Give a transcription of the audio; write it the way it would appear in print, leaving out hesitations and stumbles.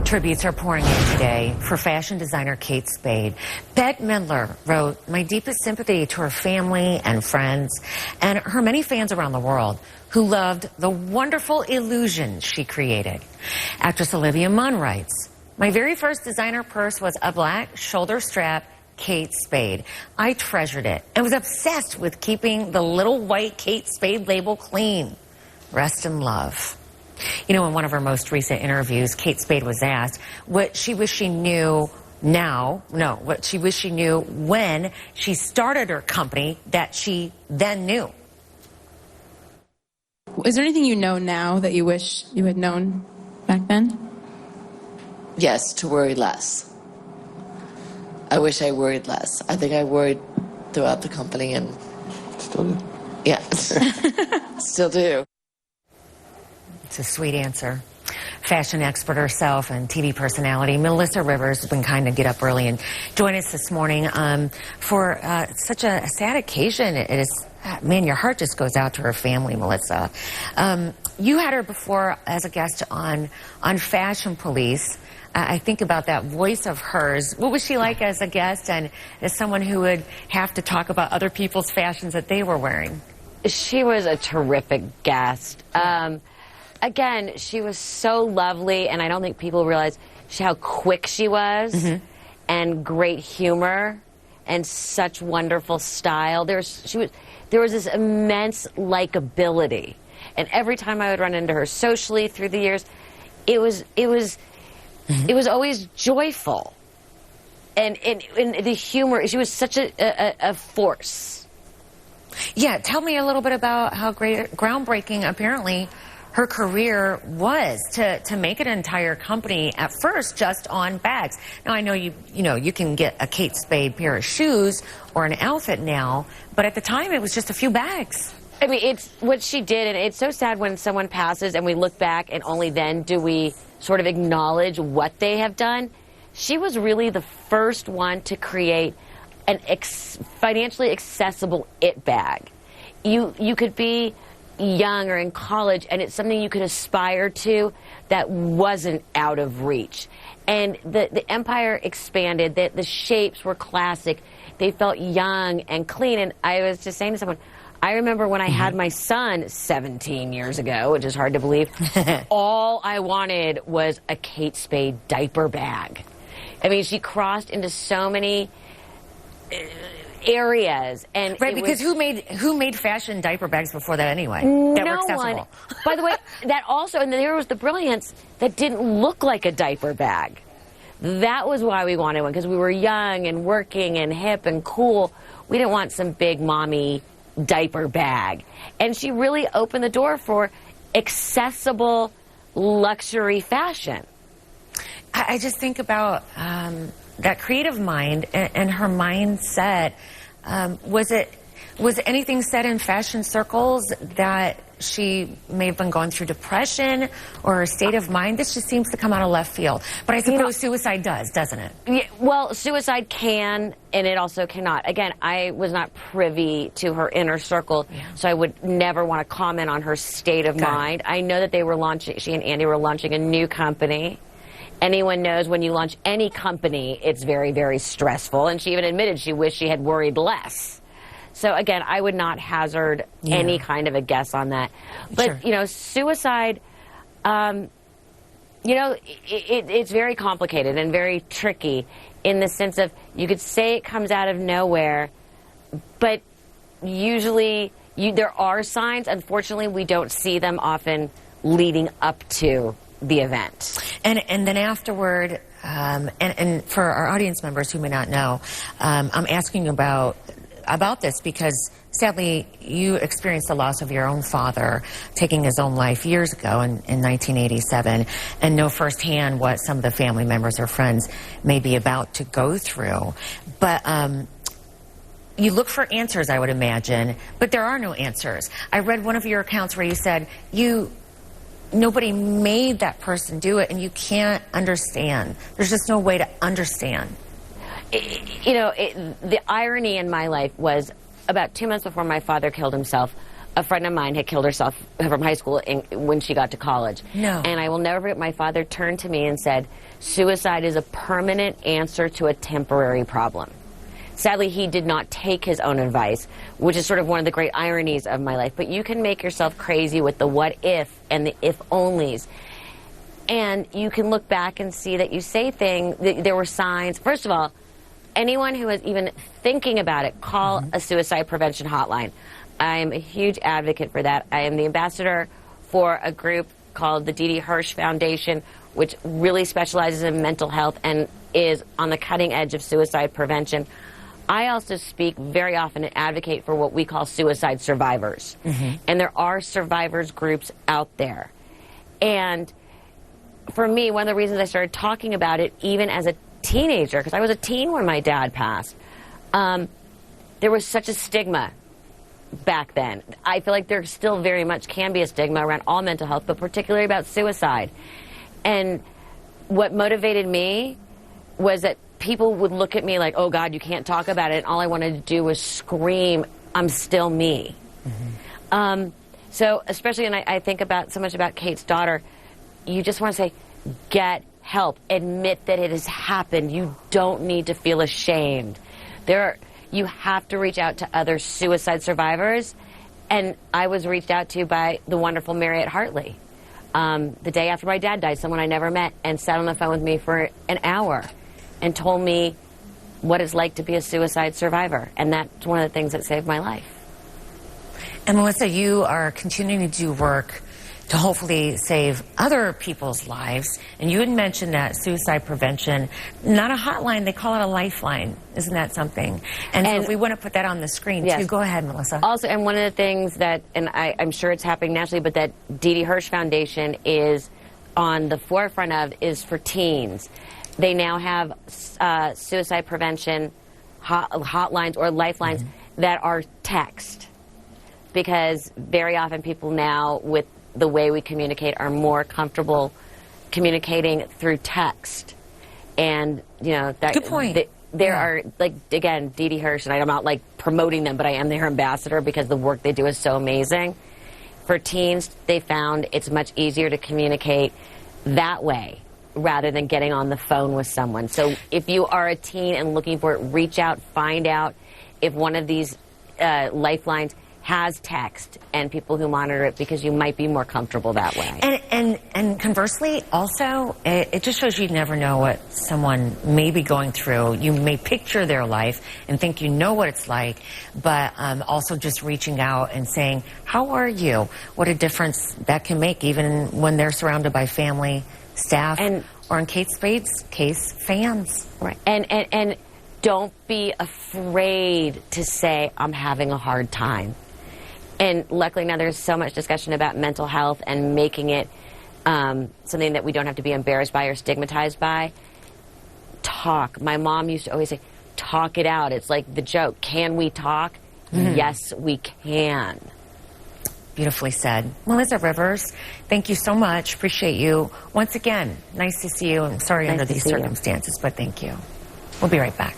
Tributes are pouring in today for fashion designer Kate Spade. Bette Midler wrote, "My deepest sympathy to her family and friends and her many fans around the world who loved the wonderful illusions she created." Actress Olivia Munn writes, "My very first designer purse was a black shoulder strap Kate Spade. I treasured it and was obsessed with keeping the little white Kate Spade label clean. Rest in love." You know, in one of her most recent interviews, Kate Spade was asked what she wished she knew what she wished she knew when she started her company that she then knew. Is there anything you know now that you wish you had known back then? Yes, to worry less. I wish I worried less. I think I worried throughout the company and... Still do. Yeah. Still do. It's a sweet answer. Fashion expert herself and TV personality Melissa Rivers has been kind to get up early and join us this morning for such a sad occasion. It is, man, your heart just goes out to her family, Melissa. You had her before as a guest on Fashion Police. I think about that voice of hers. What was she like as a guest and as someone who would have to talk about other people's fashions that they were wearing? She was a terrific guest. Again, she was so lovely, and I don't think people realize how quick she was, and great humor, and such wonderful style. There was this immense likability, and every time I would run into her socially through the years, it was always joyful, and the humor. She was such a force. Yeah, tell me a little bit about how groundbreaking apparently her career was to make an entire company at first just on bags. Now I know you can get a Kate Spade pair of shoes or an outfit now, but at the time it was just a few bags. I mean, it's what she did, and it's so sad when someone passes and we look back and only then do we sort of acknowledge what they have done. She was really the first one to create an financially accessible it bag. You could be young or in college, and it's something you could aspire to that wasn't out of reach. And the empire expanded, the shapes were classic, they felt young and clean. And I was just saying to someone, I remember when I had my son 17 years ago, which is hard to believe, all I wanted was a Kate Spade diaper bag. I mean, she crossed into so many areas, and right, because who made fashion diaper bags before that anyway? That no were accessible. One. By the way, that also, and there was the brilliance that didn't look like a diaper bag. That was why we wanted one, because we were young and working and hip and cool. We didn't want some big mommy diaper bag. And she really opened the door for accessible luxury fashion. I just think about that creative mind and her mindset. Was anything said in fashion circles that she may have been going through depression or her state of mind? This just seems to come out of left field. But I suppose suicide does, doesn't it? Yeah, well, suicide can, and it also cannot. Again, I was not privy to her inner circle, so I would never want to comment on her state of mind. I know that they were launching, she and Andy were launching a new company. Anyone knows when you launch any company, it's very, very stressful. And she even admitted she wished she had worried less. So again, I would not hazard any kind of a guess on that. But, you know, suicide, you know, it's very complicated and very tricky in the sense of you could say it comes out of nowhere, but usually there are signs. Unfortunately, we don't see them often leading up to the event. And then afterward, and for our audience members who may not know, I'm asking about this because sadly you experienced the loss of your own father taking his own life years ago in 1987, and know firsthand what some of the family members or friends may be about to go through. But you look for answers, I would imagine, but there are no answers. I read one of your accounts where you said nobody made that person do it, and you can't understand. There's just no way to understand. You know, the irony in my life was about 2 months before my father killed himself, a friend of mine had killed herself from high school when she got to college. No. And I will never forget, my father turned to me and said, suicide is a permanent answer to a temporary problem. Sadly, he did not take his own advice, which is sort of one of the great ironies of my life. But you can make yourself crazy with the what if and the if onlys. And you can look back and see that you say things, there were signs. First of all, anyone who is even thinking about it, call a suicide prevention hotline. I am a huge advocate for that. I am the ambassador for a group called the Didi Hirsch Foundation, which really specializes in mental health and is on the cutting edge of suicide prevention. I also speak very often and advocate for what we call suicide survivors. And there are survivors groups out there. And for me, one of the reasons I started talking about it, even as a teenager, because I was a teen when my dad passed, there was such a stigma back then. I feel like there still very much can be a stigma around all mental health, but particularly about suicide. And what motivated me was that people would look at me like, oh God, you can't talk about it. And all I wanted to do was scream, I'm still me. So especially, and I think about so much about Kate's daughter, you just want to say, get help. Admit that it has happened. You don't need to feel ashamed. You have to reach out to other suicide survivors. And I was reached out to by the wonderful Marriott Hartley. The day after my dad died, someone I never met, and sat on the phone with me for an hour and told me what it's like to be a suicide survivor. And that's one of the things that saved my life. And Melissa, you are continuing to do work to hopefully save other people's lives. And you had mentioned that suicide prevention, not a hotline, they call it a lifeline. Isn't that something? And so if we want to put that on the screen, too. Go ahead, Melissa. Also, and one of the things that, and I'm sure it's happening nationally, but that Didi Hirsch Foundation is on the forefront of is for teens. They now have suicide prevention hotlines or lifelines that are text. Because very often people now, with the way we communicate, are more comfortable communicating through text. And, you know, that, good point. There are, like, again, Didi Hirsch, and I'm not, like, promoting them, but I am their ambassador because the work they do is so amazing. For teens, they found it's much easier to communicate that way rather than getting on the phone with someone. So if you are a teen and looking for it, reach out, find out if one of these lifelines has text and people who monitor it, because you might be more comfortable that way. And conversely, also, it just shows you never know what someone may be going through. You may picture their life and think you know what it's like, but also just reaching out and saying, how are you? What a difference that can make, even when they're surrounded by family, staff, or in Kate Spade's case, fans. Right. And don't be afraid to say, I'm having a hard time. And luckily now there's so much discussion about mental health and making it something that we don't have to be embarrassed by or stigmatized by. Talk. My mom used to always say, talk it out. It's like the joke. Can we talk? Yes, we can. Beautifully said. Melissa Rivers, thank you so much. Appreciate you. Once again, nice to see you. I'm sorry under these circumstances, but thank you. We'll be right back.